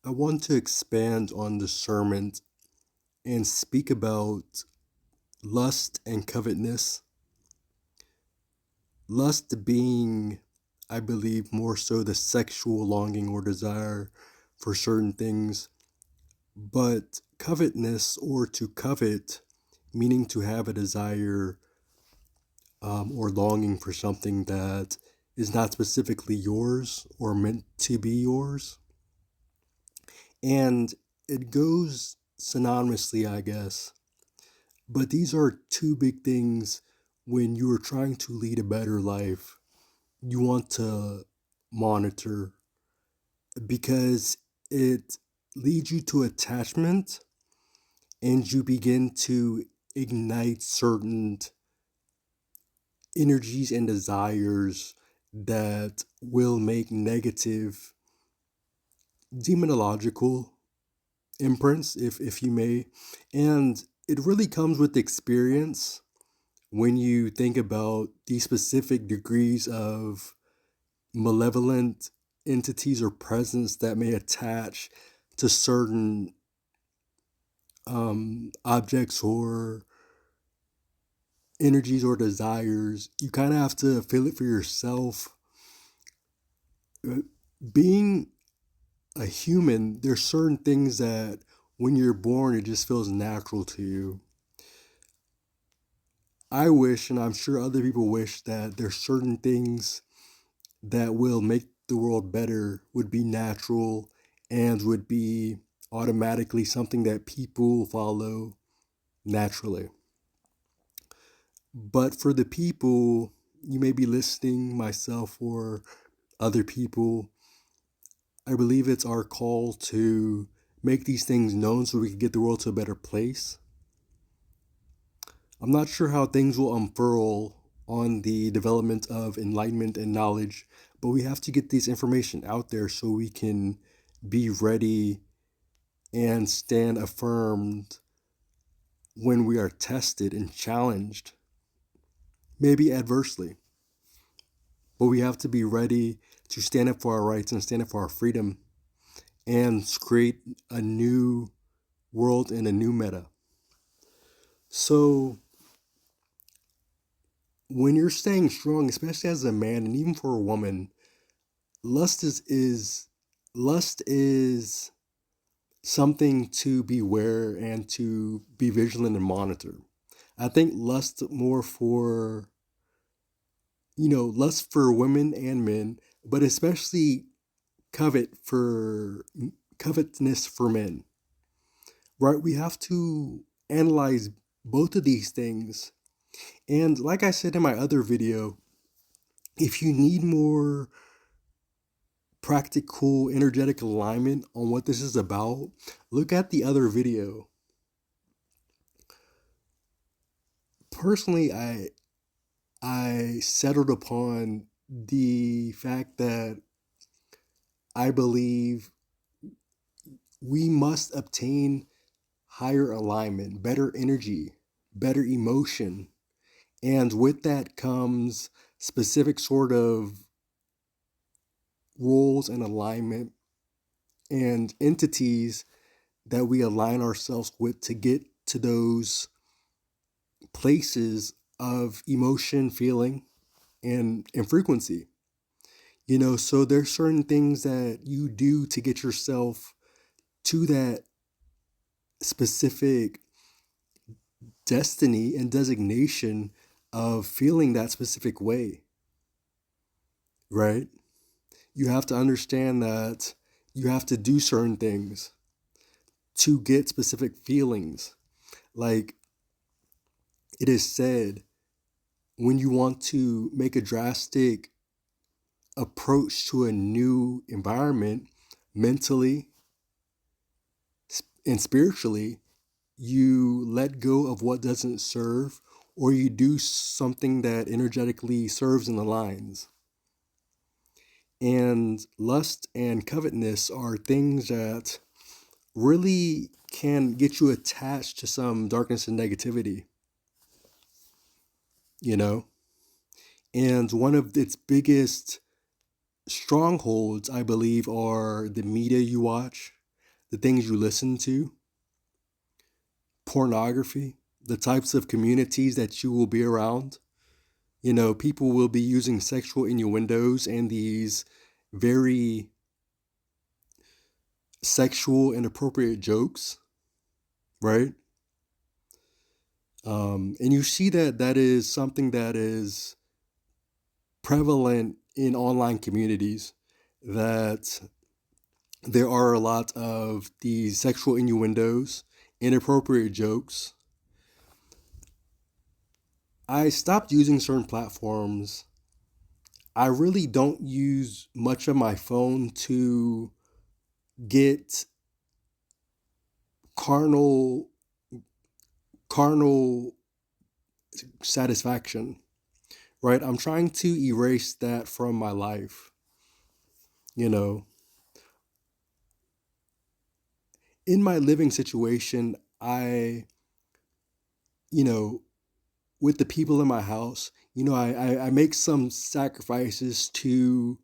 I want to expand on discernment and speak about lust and covetousness. Lust being, I believe, more so the sexual longing or desire for certain things, but covetousness or to covet, meaning to have a desire or longing for something that is not specifically yours or meant to be yours. And it goes synonymously, I guess. But these are two big things when you are trying to lead a better life. You want to monitor because it leads you to attachment and you begin to ignite certain energies and desires that will make negative demonological imprints, if you may. And it really comes with experience when you think about the specific degrees of malevolent entities or presence that may attach to certain objects or energies or desires. You kind of have to feel it for yourself. Being a human, there's certain things that when you're born, it just feels natural to you. I wish, and I'm sure other people wish, that there's certain things that will make the world better, would be natural, and would be automatically something that people follow naturally. But for the people, you may be listening, myself or other people, I believe it's our call to make these things known so we can get the world to a better place. I'm not sure how things will unfurl on the development of enlightenment and knowledge, but we have to get this information out there so we can be ready and stand affirmed when we are tested and challenged, maybe adversely. But we have to be ready to stand up for our rights and stand up for our freedom and create a new world and a new meta. So when you're staying strong, especially as a man and even for a woman, lust is something to beware and to be vigilant and monitor. I think lust for women and men, but especially covetousness for men. Right? We have to analyze both of these things. And like I said in my other video, if you need more practical energetic alignment on what this is about, look at the other video. Personally, I settled upon the fact that I believe we must obtain higher alignment, better energy, better emotion, and with that comes specific sort of roles and alignment and entities that we align ourselves with to get to those places of emotion, feeling, and frequency. So there's certain things that you do to get yourself to that specific destiny and designation of feeling that specific way, right? You have to understand that you have to do certain things to get specific feelings. Like it is said, when you want to make a drastic approach to a new environment, mentally and spiritually, you let go of what doesn't serve, or you do something that energetically serves and aligns. And lust and covetousness are things that really can get you attached to some darkness and negativity, you know? And one of its biggest strongholds, I believe, are the media you watch, the things you listen to, pornography, the types of communities that you will be around. People will be using sexual innuendos and these very sexual, inappropriate jokes, right? And you see that is something that is prevalent in online communities, that there are a lot of these sexual innuendos, inappropriate jokes. I stopped using certain platforms. I really don't use much of my phone to get carnal carnal satisfaction, right? I'm trying to erase that from my life. You know, in my living situation, you know, with the people in my house, I make some sacrifices to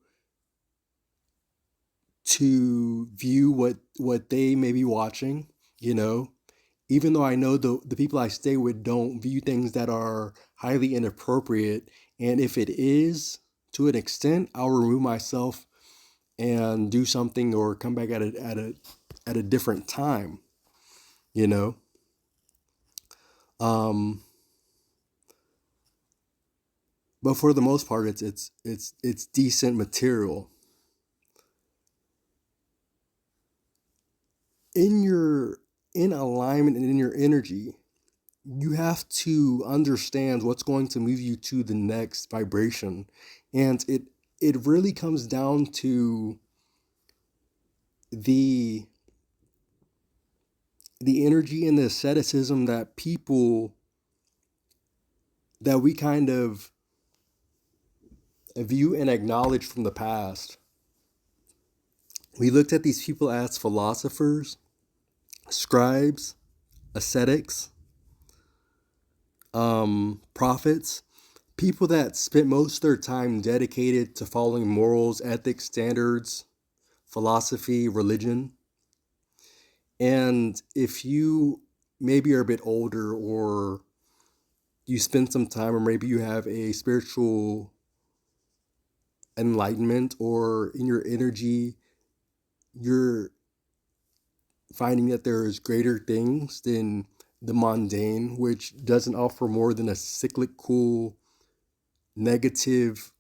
view what they may be watching, you know, even though I know the people I stay with don't view things that are highly inappropriate. And if it is to an extent, I'll remove myself and do something or come back at a different time, you know. Um, but for the most part, it's decent material. In your in alignment and in your energy, you have to understand what's going to move you to the next vibration. And it really comes down to the the energy and the asceticism that we kind of view and acknowledge from the past. We looked at these people as philosophers, scribes, ascetics, prophets, people that spent most of their time dedicated to following morals, ethics, standards, philosophy, religion. And if you maybe are a bit older, or you spend some time, or maybe you have a spiritual enlightenment, or in your energy, you're finding that there's greater things than the mundane, which doesn't offer more than a cyclical, negative,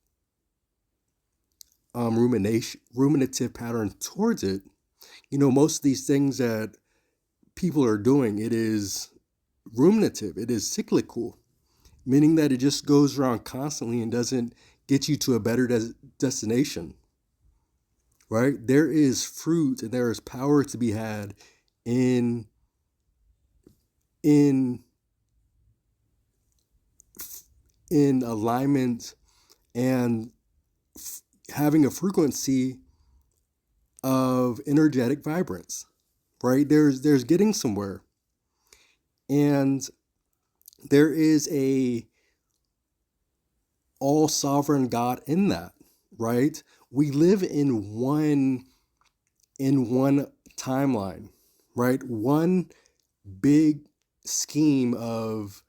ruminative pattern towards it. Most of these things that people are doing, it is ruminative, it is cyclical, meaning that it just goes around constantly and doesn't get you to a better destination, right? There is fruit and there is power to be had in in in alignment and having a frequency of energetic vibrance, right? There's getting somewhere, and there is a all sovereign God in that, right? We live in one timeline, right? One big scheme of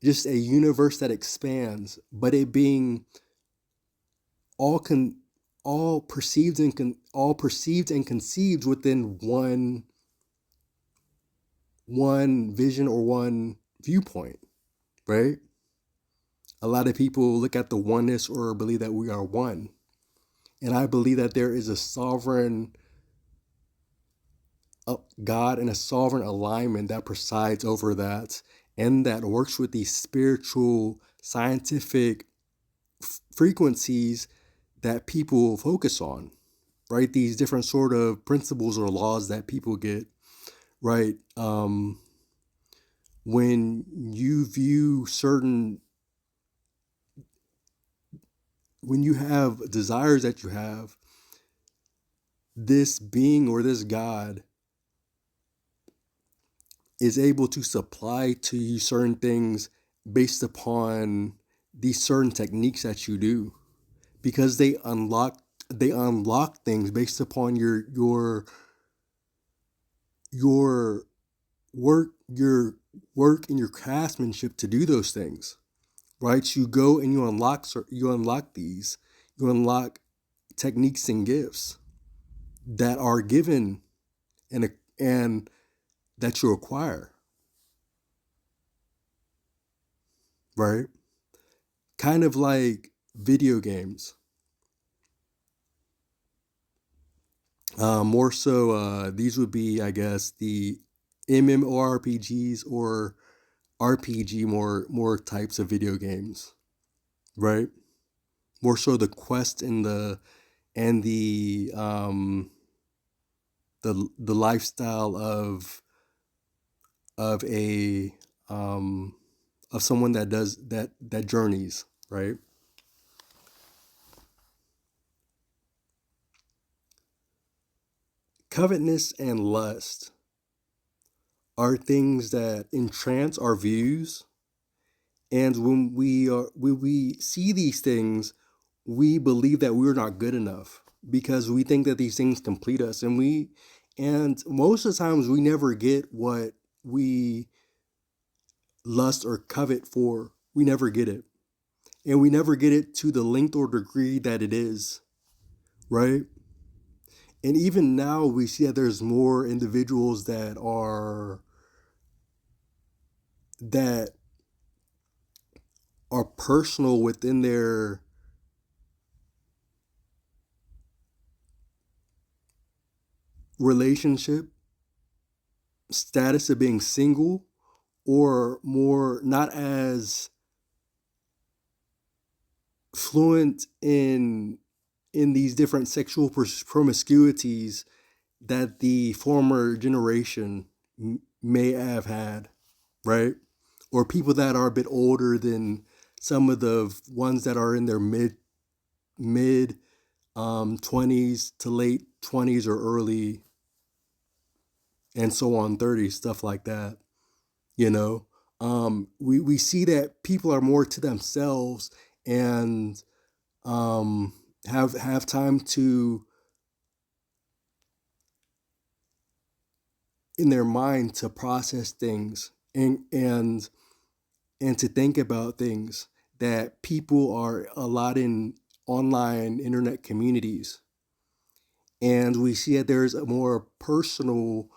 just a universe that expands, but it being all con all perceived and conceived within one vision or one viewpoint, right? A lot of people look at the oneness or believe that we are one. And I believe that there is a sovereign God and a sovereign alignment that presides over that, and that works with these spiritual, scientific frequencies that people focus on, right? These different sort of principles or laws that people get, right? When you view certain, when you have desires that you have, this being or this God is able to supply to you certain things based upon these certain techniques that you do, because they unlock things based upon your work and your craftsmanship to do those things, right? You go and you unlock these, you unlock techniques and gifts that are given and that you acquire, right? Kind of like video games. More so, these would be, I guess, the MMORPGs or RPG, more types of video games, right? More so the quest and the lifestyle of a of someone that does that journeys, right? Covetousness and lust are things that entrance our views, and when we see these things, we believe that we're not good enough because we think that these things complete us, and most of the times we never get what we lust or covet for. We never get it, and we never get it to the length or degree that it is, right? And even now we see that there's more individuals that are personal within their relationship status of being single, or more not as fluent in these different sexual promiscuities that the former generation may have had, right? Or people that are a bit older than some of the ones that are in their mid 20s to late 20s or early and so on 30s, stuff like that. You know, we see that people are more to themselves and um, have time to in their mind to process things and to think about things, that people are a lot in online internet communities, and we see that there's a personal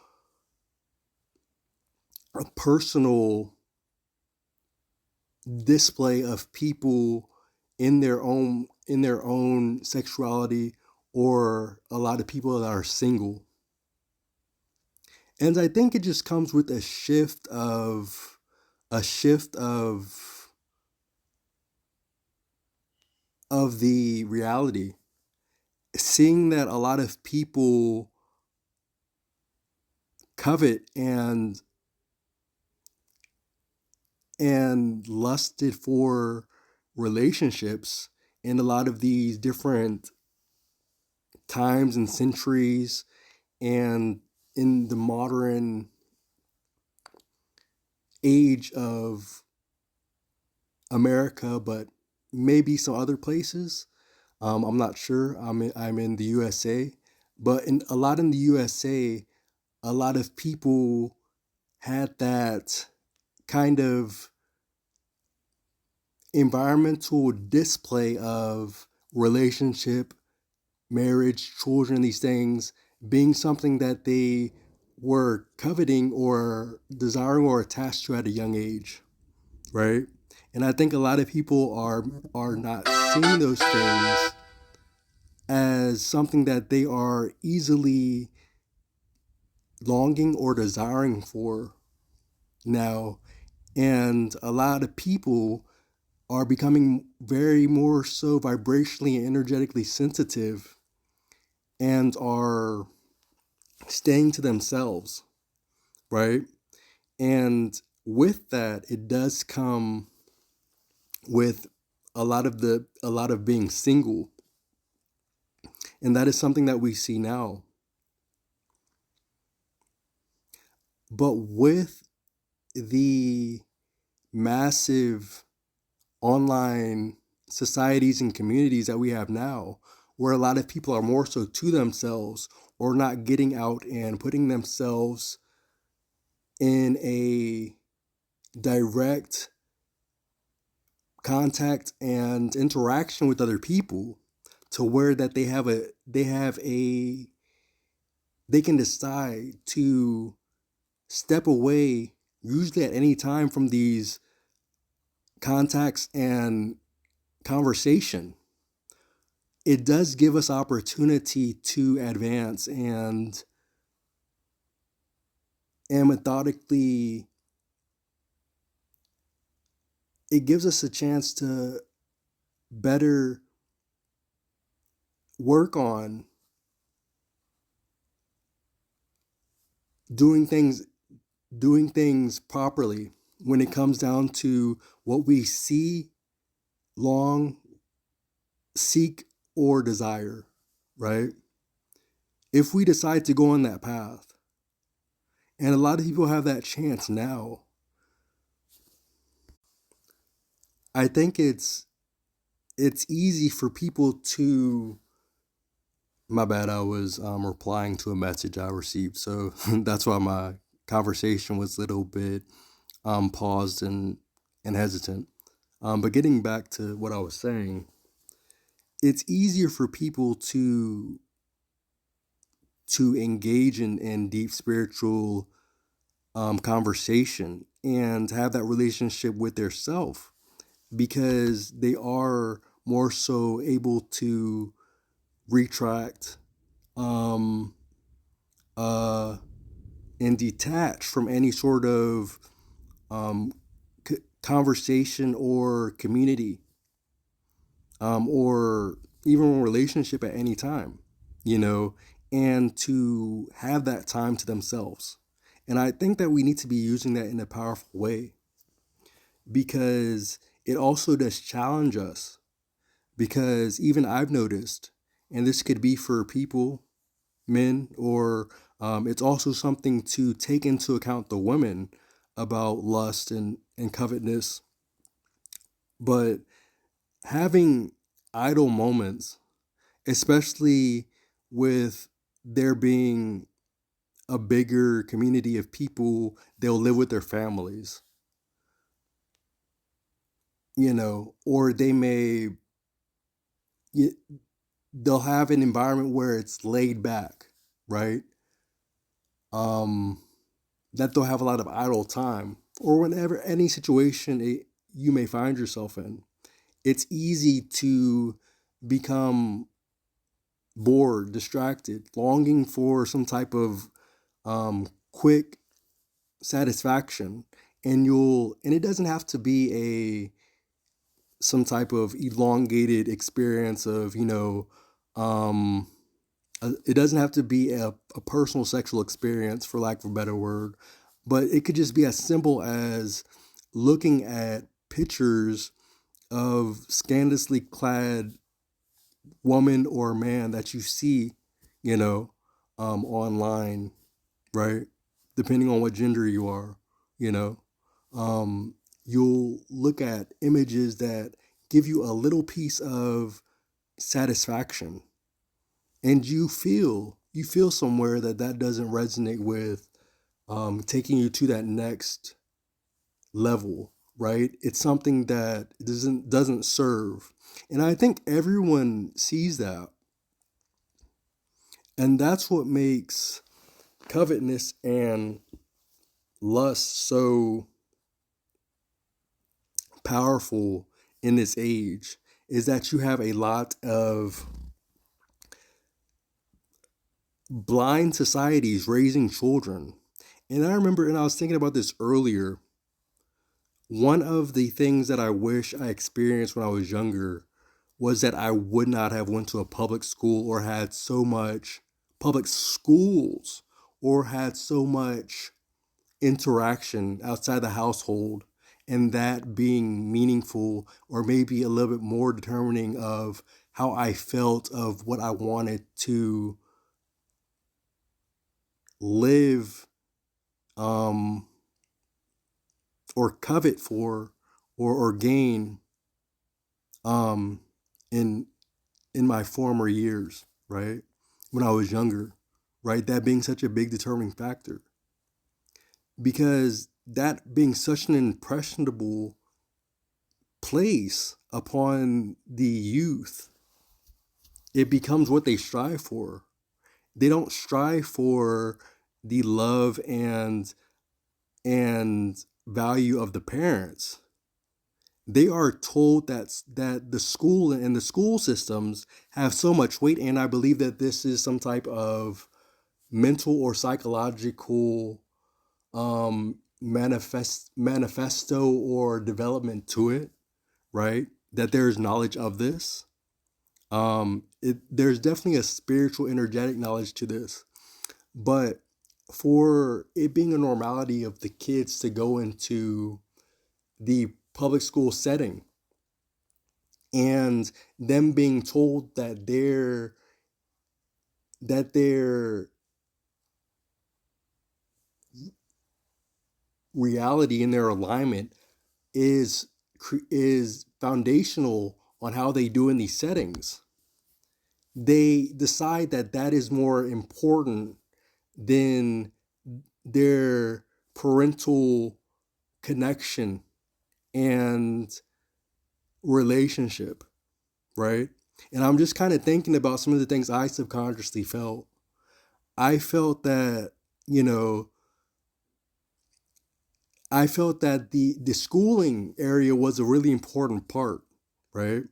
display of people in their own sexuality, or a lot of people that are single. And I think it just comes with a shift of the reality, seeing that a lot of people covet and lusted for relationships in a lot of these different times and centuries, and in the modern age of America, but maybe some other places. I'm not sure. I'm in the USA, but in the USA, a lot of people had that kind of environmental display of relationship, marriage, children, these things being something that they were coveting or desiring or attached to at a young age, right? And I think a lot of people are not seeing those things as something that they are easily longing or desiring for now. And a lot of people are becoming very more so vibrationally and energetically sensitive and are staying to themselves, right? And with that, it does come with a lot of being single. And that is something that we see now. But with the massive online societies and communities that we have now, where a lot of people are more so to themselves, or not getting out and putting themselves in a direct contact and interaction with other people to where that they can decide to step away, usually at any time, from these contacts and conversation. It does give us opportunity to advance and methodically, it gives us a chance to better work on doing things doing things properly when it comes down to what we see, long, seek, or desire, right? If we decide to go on that path, and a lot of people have that chance now, I think it's easy for people to. My bad, I was replying to a message I received, so that's why my conversation was a little bit paused and hesitant. But getting back to what I was saying, it's easier for people to engage in deep spiritual conversation and have that relationship with their self because they are more so able to retract um, uh, and detach from any sort of um, conversation or community or even relationship at any time, you know, and to have that time to themselves. And I think that we need to be using that in a powerful way because it also does challenge us. Because even I've noticed, and this could be for people, men, or it's also something to take into account the women about lust and covetousness. But having idle moments, especially with there being a bigger community of people, they'll live with their families, or they'll have an environment where it's laid back, right? Um, that they'll have a lot of idle time, or whenever any situation you may find yourself in, it's easy to become bored, distracted, longing for some type of quick satisfaction, and it doesn't have to be a some type of elongated experience of um, it doesn't have to be a personal sexual experience, for lack of a better word, but it could just be as simple as looking at pictures of scandalously clad woman or man that you see, you know, online, right? Depending on what gender you are, you know, um, you'll look at images that give you a little piece of satisfaction, and you feel somewhere that doesn't resonate with taking you to that next level, right? It's something that doesn't serve, and I think everyone sees that, and that's what makes covetousness and lust so powerful in this age, is that you have a lot of blind societies raising children. And I remember, and I was thinking about this earlier, one of the things that I wish I experienced when I was younger was that I would not have went to a public school or had so much public schools or had so much interaction outside the household, and that being meaningful or maybe a little bit more determining of how I felt of what I wanted to live um, or covet for or gain um, in in my former years, right? When I was younger. right? That being such a big determining factor. Because that being such an impressionable place upon the youth, it becomes what they strive for. They don't strive for the love and value of the parents. They are told that the school and the school systems have so much weight, and I believe that this is some type of mental or psychological manifesto or development to it, right? That there is knowledge of this. There's definitely a spiritual, energetic knowledge to this, but for it being a normality of the kids to go into the public school setting and them being told that their reality and their alignment is is foundational on how they do in these settings, they decide that that is more important than their parental connection and relationship, right? And I'm just kind of thinking about some of the things I subconsciously felt. I felt that, you know, I felt that the schooling area was a really important part, right?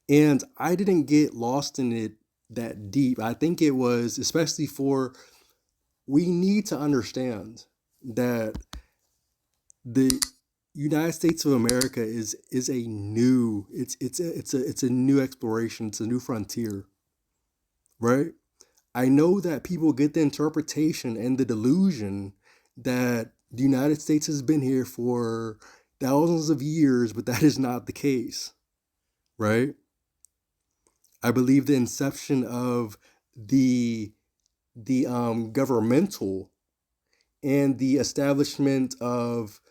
And I didn't get lost in it that deep. I think it was especially for we need to understand that the United States of America is a new it's a new exploration, it's a new frontier, right? I know that people get the interpretation and the delusion that the United States has been here for thousands of years, but that is not the case, right? I believe the inception of the governmental and the establishment of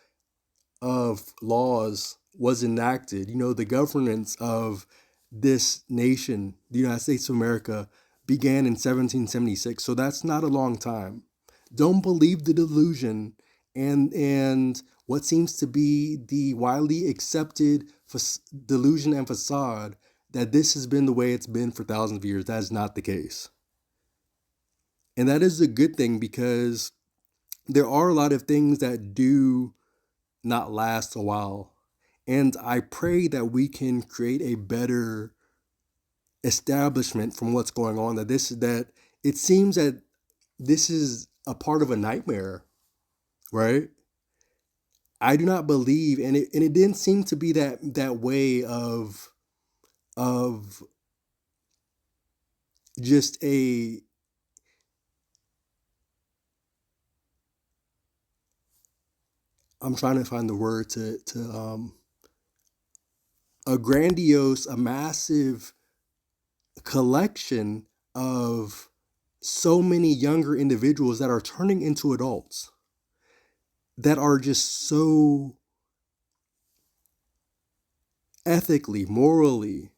laws was enacted. You know, the governance of this nation, the United States of America, began in 1776. So that's not a long time. Don't believe the delusion and what seems to be the widely accepted delusion and facade that this has been the way it's been for thousands of years. That is not the case. And that is a good thing because there are a lot of things that do not last a while. And I pray that we can create a better establishment from what's going on. That it seems that this is a part of a nightmare, right? I do not believe, and it didn't seem to be that way of just a I'm trying to find the word to a grandiose, a massive collection of so many younger individuals that are turning into adults that are just so ethically, morally,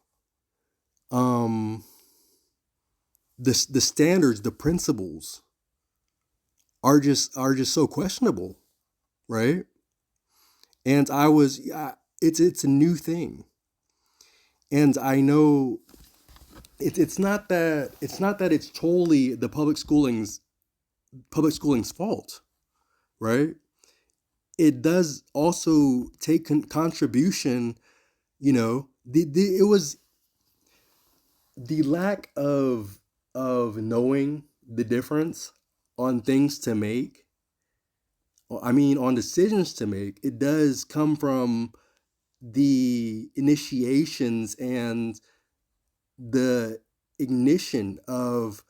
um, the standards, the principles are just so questionable, right? And it's a new thing, and I know it's not that it's totally the public schooling's fault, right? It does also take contribution. You know, it was the lack of knowing the difference on things to make. I mean, on decisions to make. It does come from the initiations and the ignition of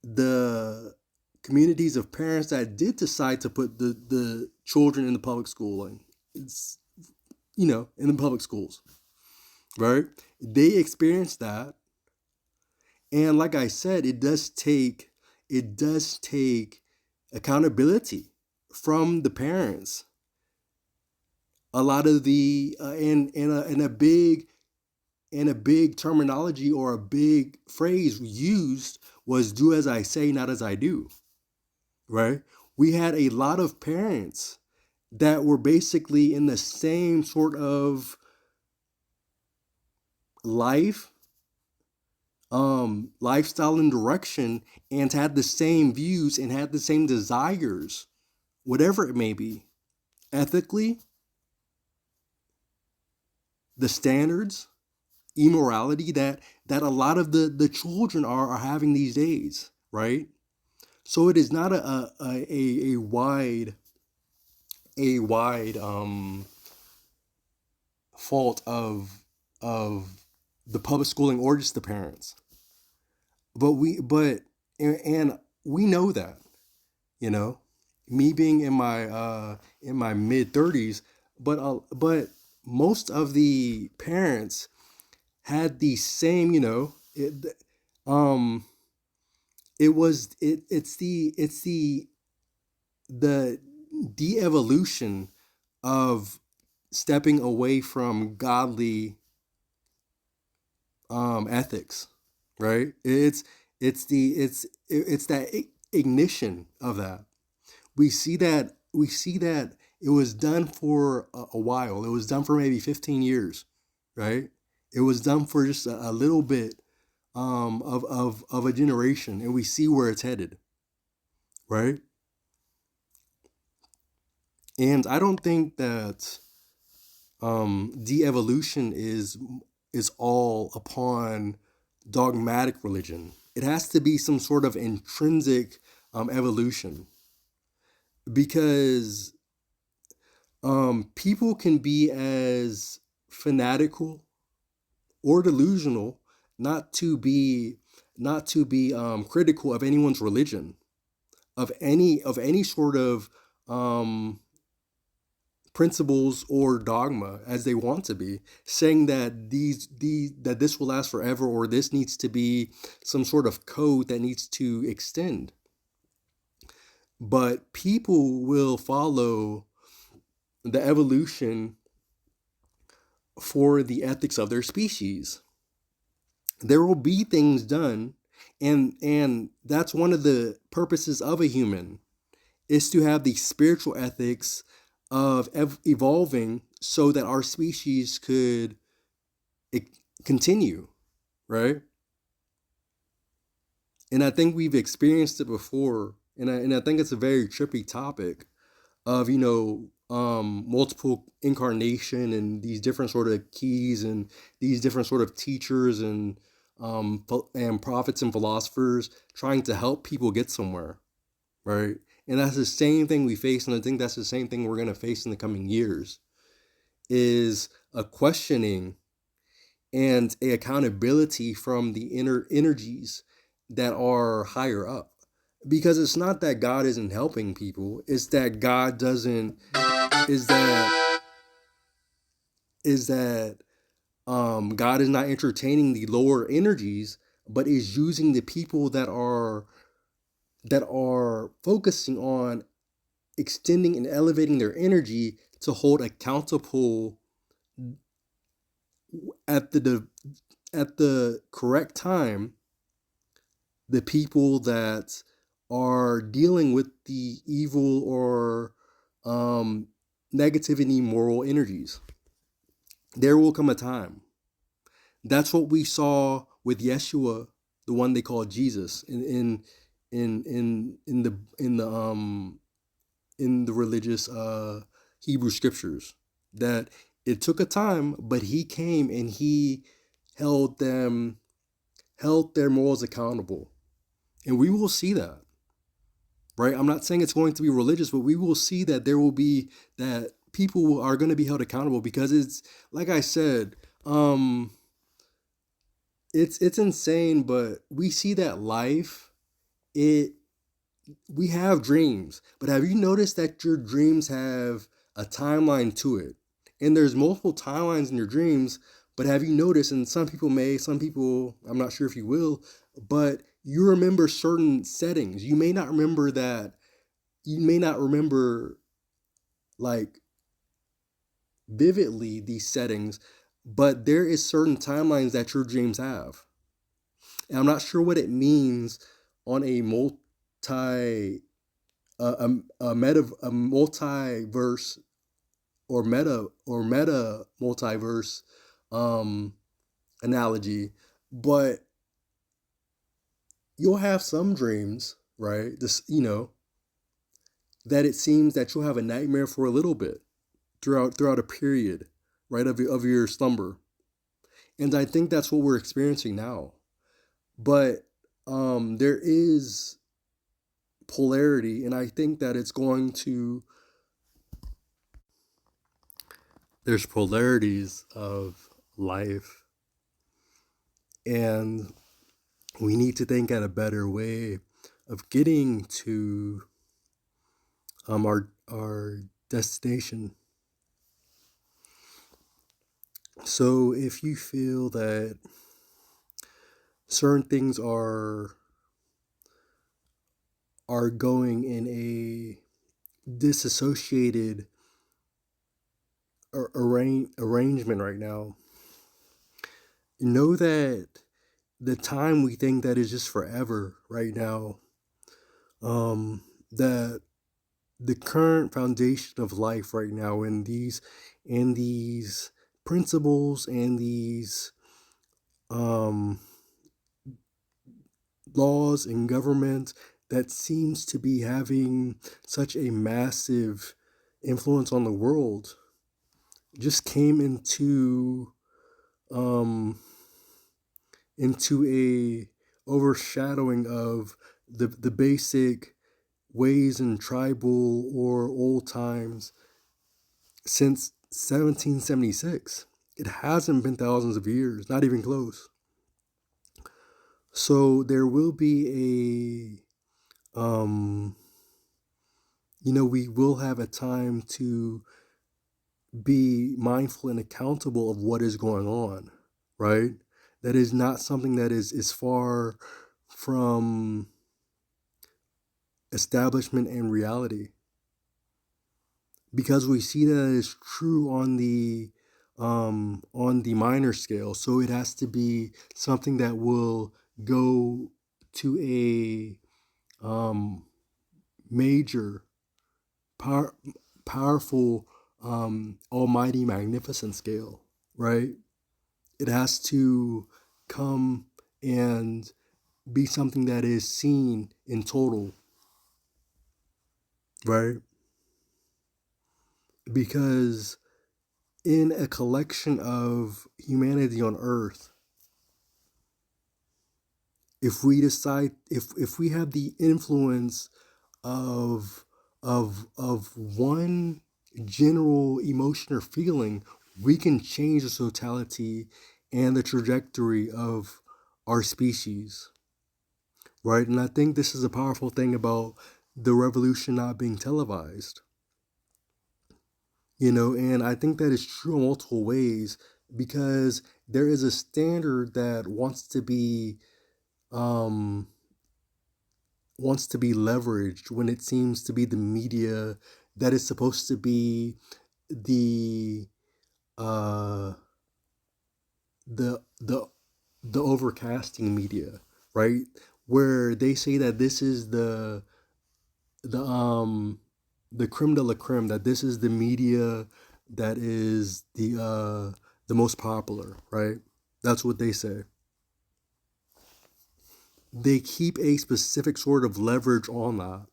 the communities of parents that did decide to put the children in the public schooling. It's in the public schools, right? They experienced that, and like I said, it does take accountability from the parents. A lot of the and a big And a big terminology or a big phrase used was do as I say, not as I do, right? We had a lot of parents that were basically in the same sort of life, lifestyle and direction, and had the same views and had the same desires, whatever it may be, ethically, the standards, immorality that a lot of the children are having these days, right? So it is not a wide fault of the public schooling or just the parents, but we know that, you know, me being in my mid 30s, but most of the parents had the same, um it's the de-evolution of stepping away from godly ethics, right? It's that ignition of that. We see that it was done for a while. It was done for maybe 15 years, right? It was done for just a little bit of a generation, and we see where it's headed, right? And I don't think that de-evolution is all upon dogmatic religion. It has to be some sort of intrinsic evolution, because people can be as fanatical or delusional, not to be critical of anyone's religion, of any sort of um, principles or dogma as they want to be, saying that that this will last forever, or this needs to be some sort of code that needs to extend. But people will follow the evolution for the ethics of their species. There will be things done, and that's one of the purposes of a human, is to have the spiritual ethics of evolving so that our species could e- continue, right? And I think we've experienced it before, and I think it's a very trippy topic of, multiple incarnation and these different sort of keys and these different sort of teachers and prophets and philosophers trying to help people get somewhere, right? And that's the same thing we face, and I think that's the same thing we're going to face in the coming years, is a questioning and a accountability from the inner energies that are higher up. Because it's not that God isn't helping people, it's that God doesn't is that is that God is not entertaining the lower energies, but is using the people that are focusing on extending and elevating their energy to hold accountable at the correct time the people that are dealing with the evil or um, negativity moral energies. There will come a time. That's what we saw with Yeshua, the one they call Jesus, in the religious Hebrew scriptures. That it took a time, but he came and he held their morals accountable, and we will see that, right? I'm not saying it's going to be religious, but we will see that there will be that people are going to be held accountable, because it's like I said, it's insane, but we see that life, it we have dreams, but have you noticed that your dreams have a timeline to it? And there's multiple timelines in your dreams, but have you noticed, and some people, I'm not sure if you will, but you remember certain settings. You may not remember like vividly these settings, but there is certain timelines that your dreams have. And I'm not sure what it means on a a multiverse or meta multiverse um analogy, but you'll have some dreams, right? This, that it seems that you'll have a nightmare for a little bit throughout a period, right, of your slumber. And I think that's what we're experiencing now. But there is polarity, and I think that it's going to there's polarities of life, and we need to think at a better way of getting to our destination. So if you feel that certain things are going in a disassociated arrangement right now, know that the time we think that is just forever right now, that the current foundation of life right now, and these principles and these um, laws and government that seems to be having such a massive influence on the world just came um, into a overshadowing of the basic ways in tribal or old times since 1776. It hasn't been thousands of years, not even close. So there will be we will have a time to be mindful and accountable of what is going on, right? That is not something that is far from establishment and reality, because we see that it's true on the minor scale. So it has to be something that will go to a major, power, powerful, almighty, magnificent scale, right? It has to come and be something that is seen in total, right? Because in a collection of humanity on earth, if we have the influence of of one general emotion or feeling, we can change the totality and the trajectory of our species, right? And I think this is a powerful thing about the revolution not being televised, and I think that is true in multiple ways, because there is a standard that um wants to be leveraged when it seems to be the media that is supposed to be the uh the the overcasting media, right? Where they say that this is the the creme de la creme, that this is the media that is the most popular, right? That's what they say. They keep a specific sort of leverage on that,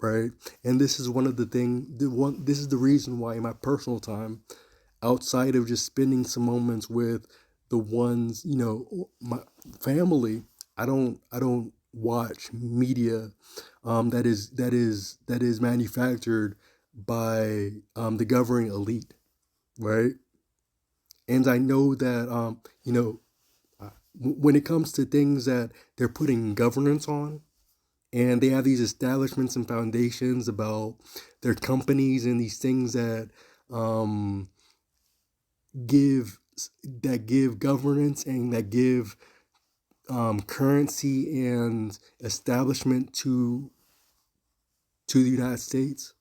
right? And this is this is the reason why in my personal time, outside of just spending some moments with the ones, my family, I don't watch media that is manufactured by the governing elite, right? And I know that when it comes to things that they're putting governance on, and they have these establishments and foundations about their companies and these things that um, give give governance and that give currency and establishment to the United States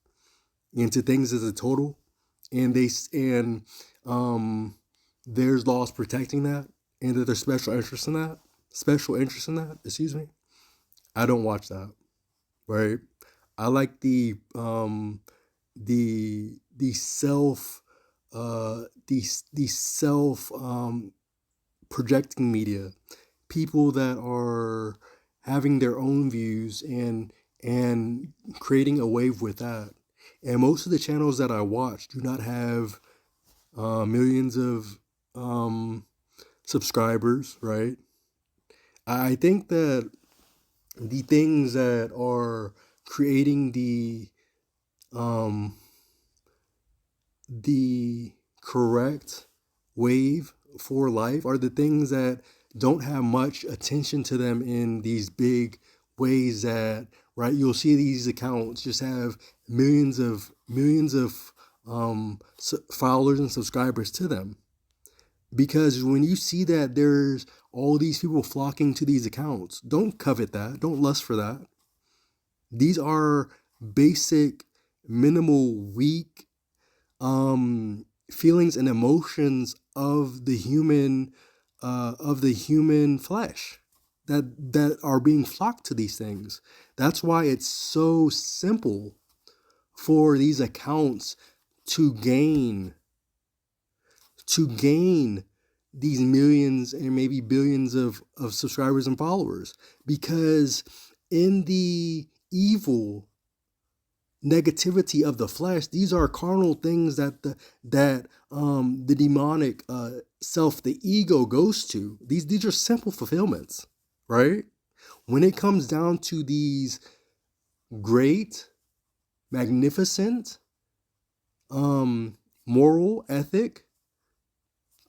and to things as a total, and they and um, there's laws protecting that, and that there's special interest in that, excuse me, I don't watch that, right? I like the self the self projecting media, people that are having their own views and creating a wave with that. And most of the channels that I watch do not have millions of subscribers, right? I think that the things that are creating um, the correct wave for life are the things that don't have much attention to them in these big ways that, right, you'll see these accounts just have millions of followers and subscribers to them, because when you see that there's all these people flocking to these accounts, don't covet that, don't lust for that. These are basic, minimal, weak feelings and emotions of the human flesh that are being flocked to these things. That's why it's so simple for these accounts to gain these millions and maybe billions of subscribers and followers, because in the evil negativity of the flesh, these are carnal things that the demonic self, the ego, goes to. These are simple fulfillments, right? When it comes down to these great, magnificent, moral, ethic,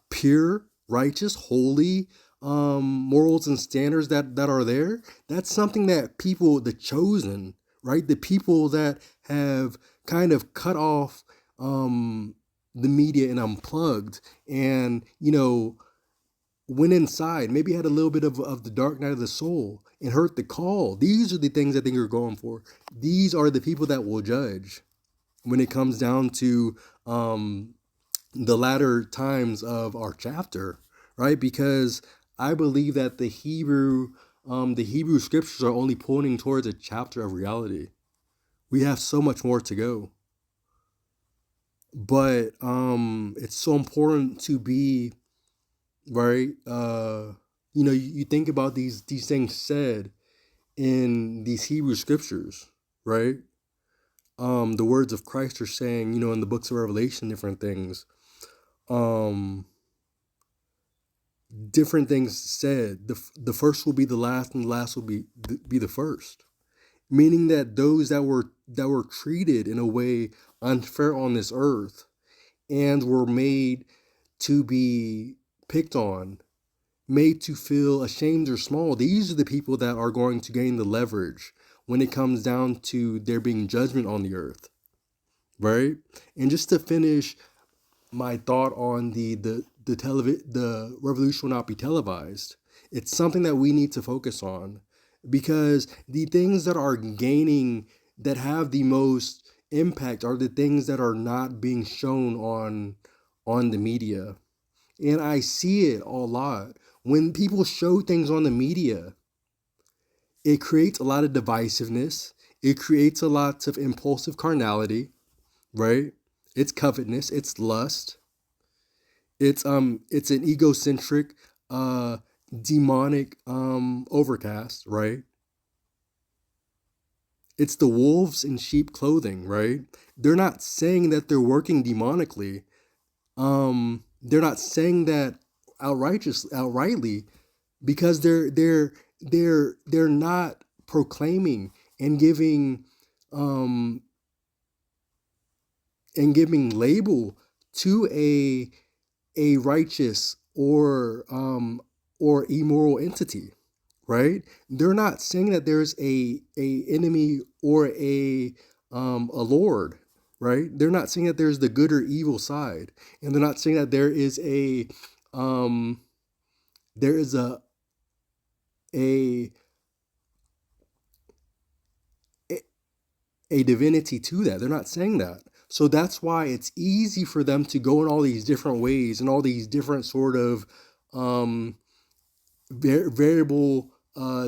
pure, righteous, holy morals and standards that are there, that's something that people, the chosen, right, the people that have kind of cut off the media and unplugged, and went inside, maybe had a little bit of the dark night of the soul and heard the call. These are the things I think you're going for. These are the people that will judge when it comes down to the latter times of our chapter, right? Because I believe that the Hebrew scriptures are only pointing towards a chapter of reality. We have so much more to go, but it's so important to be right. You think about these things said in these Hebrew scriptures, right? The words of Christ are saying, in the books of Revelation, um, different things said. The first will be the last, and the last will be the first. Meaning that those that were treated in a way unfair on this earth and were made to be picked on, made to feel ashamed or small, these are the people that are going to gain the leverage when it comes down to there being judgment on the earth, right? And just to finish my thought on the revolution will not be televised. It's something that we need to focus on, because the things that are gaining, that have the most impact, are the things that are not being shown on the media. And I see it a lot. When people show things on the media, it creates a lot of divisiveness. It creates a lot of impulsive carnality, right? It's covetousness, it's lust, it's an egocentric, uh demonic overcast, right? It's the wolves in sheep clothing, right? They're not saying that they're working demonically. They're not saying that outrightly, because they're not proclaiming and um giving label to a righteous or immoral entity, right? They're not saying that there's a enemy or a lord, right? They're not saying that there's the good or evil side, and they're not saying that um there is a a divinity to that. They're not saying that. So that's why it's easy for them to go in all these different ways and all these different sort of um, variable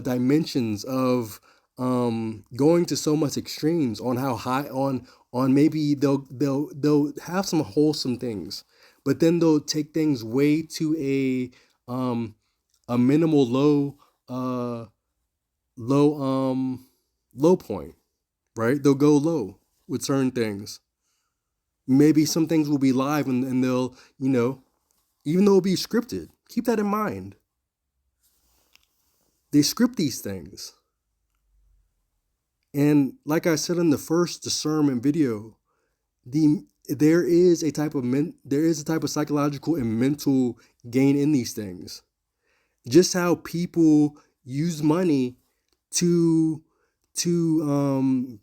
dimensions of going to so much extremes on how high on maybe they'll have some wholesome things, but then they'll take things way to a minimal uh low low point, right? They'll go low with certain things. Maybe some things will be live, and they'll, even though it'll be scripted. Keep that in mind. They script these things. And like I said in the first discernment video, there is a type of psychological and mental gain in these things. Just how people use money to to um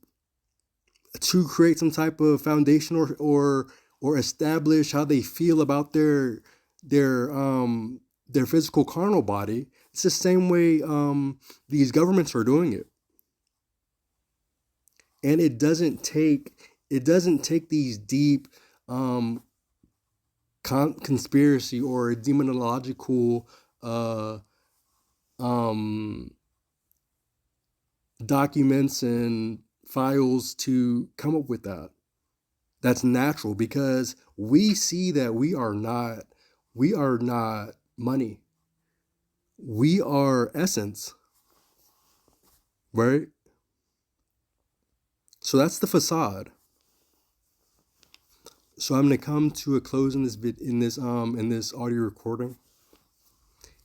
to create some type of foundation, or establish how they feel about their physical carnal body. It's the same way these governments are doing it. And it doesn't take these deep um, conspiracy or demonological uh, um, documents and files to come up with that. That's natural because we see that we are not money. We are essence, right? So that's the facade. So I'm gonna come to a close in this audio recording.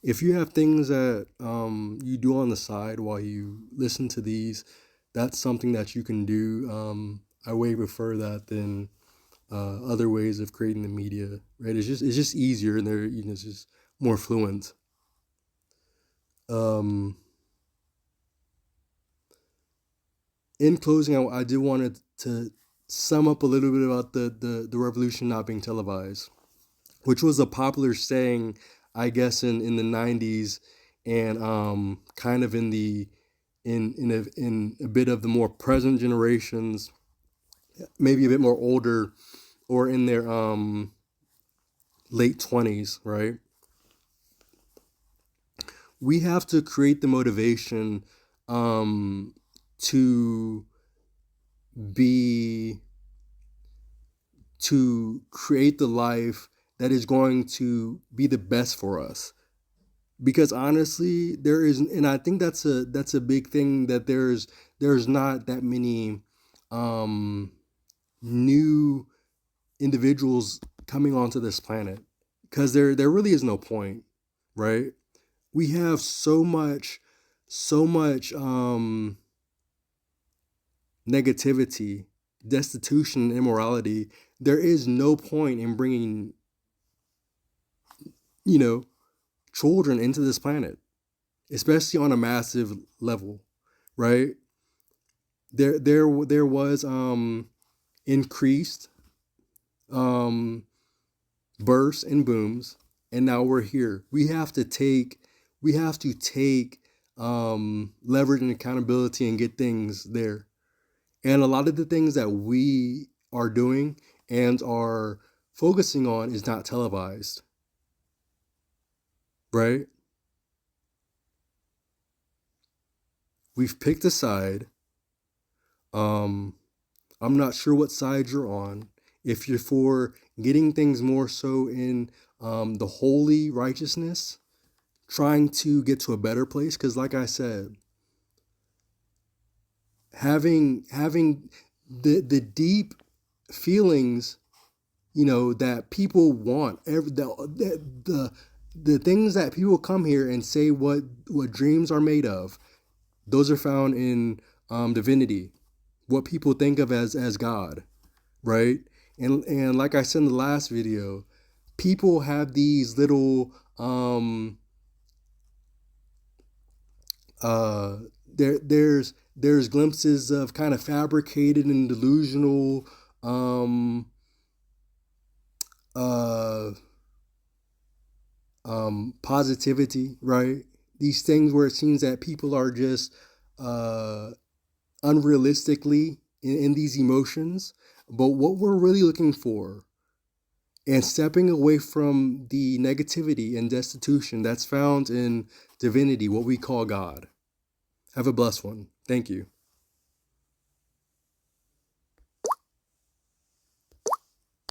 If you have things that you do on the side while you listen to these, that's something that you can do. I way prefer that than other ways of creating the media. Right? It's just easier, and it's just more fluent. Um, in closing, I did want to sum up a little bit about the revolution not being televised, which was a popular saying, I guess, in the 90s, and kind of in a bit of the more present generations, maybe a bit more older, or in their late 20s, right? We have to create the motivation to be to create the life that is going to be the best for us. Because honestly, there is, and I think that's a big thing, that there's not that many um, new individuals coming onto this planet, because there really is no point, right? We have so much negativity, destitution, and immorality. There is no point in bringing, you know, children into this planet, especially on a massive level, right? There was increased um bursts and booms, and now we're here. We have to take leverage and accountability and get things there. And a lot of the things that we are doing and are focusing on is not televised, right? We've picked a side. um I'm not sure what side you're on. If you're for getting things more so in the holy righteousness, trying to get to a better place, because like I said, having the deep feelings, that people want, the things that people come here and say what dreams are made of, those are found in divinity, what people think of as God, right? And like I said in the last video, people have these little uh there's glimpses of kind of fabricated and delusional um uh positivity, right? These things where it seems that people are just unrealistically in these emotions. but what we're really looking for, and stepping away from the negativity and destitution that's found in divinity, what we call God. Have a blessed one. Thank you.